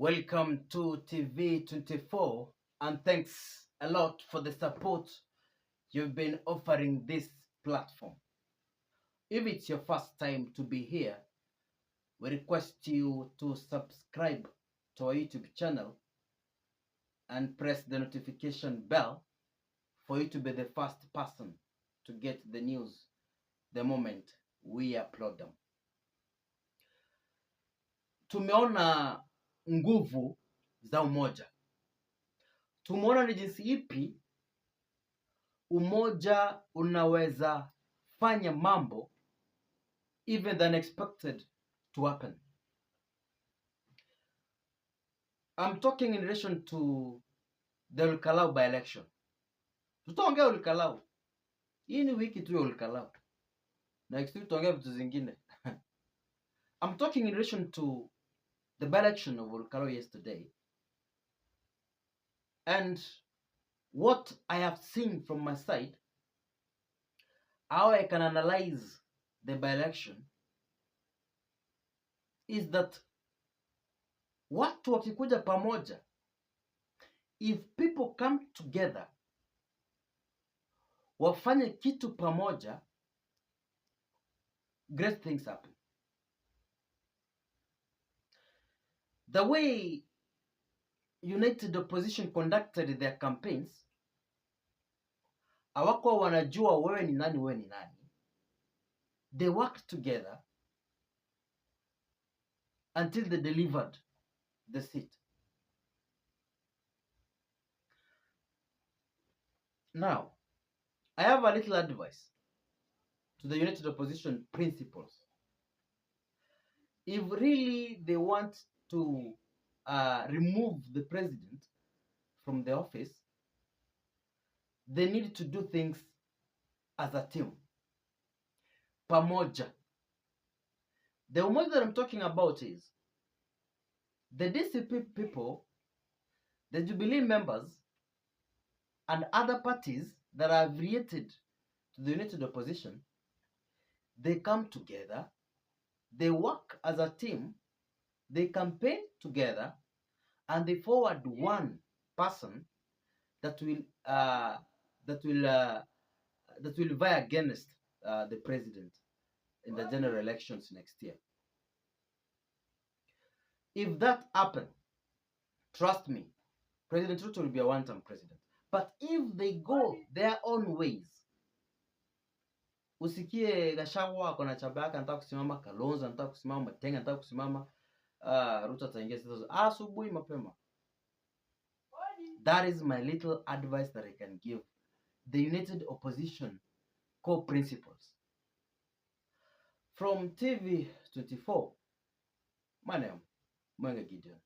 Welcome to TV24 and thanks a lot for the support you've been offering this platform. If it's your first time to be here, we request you to subscribe to our YouTube channel and press the notification bell for you to be the first person to get the news the moment we upload them. Tumeona nguvu za umoja. Tumeona ni jinsi ipi umoja unaweza fanya mambo even the unexpected to happen. I'm talking in relation to the Olkalau by-election. Tutaongea Olkalau. Hii ni wiki tu ya Olkalau. Next week tutaongea vitu zingine. I'm talking in relation to the by-election of Olkalau yesterday. And what I have seen from my side, how I can analyze the by-election, is that watu wakikuja pamoja, if people come together, wafanye kitu pamoja, great things happen. The way United Opposition conducted their campaigns, hawakuwa wanajua wewe ni nani, wewe ni nani. They worked together until they delivered the seat. Now, I have a little advice to the United Opposition principals. If really they want to remove the president from the office, they need to do things as a team. Pamoja. The umoja that I'm talking about is the DCP people, the Jubilee members, and other parties that are affiliated to the United Opposition. They come together, they work as a team, they campaign together, and they forward one person that will vie against the president in the general elections next year. If that happens, trust me, President Ruto will be a one-term president. But if they go their own ways, usikie Gachagua ako na chama yake anataka kusimama, Kalonzo anataka kusimama, Matiang'i anataka kusimama, Ruto ataingia sasa asubuhi mapema. That is my little advice that I can give the United Opposition core principles. From TV24, my name, Mwenge Gideon.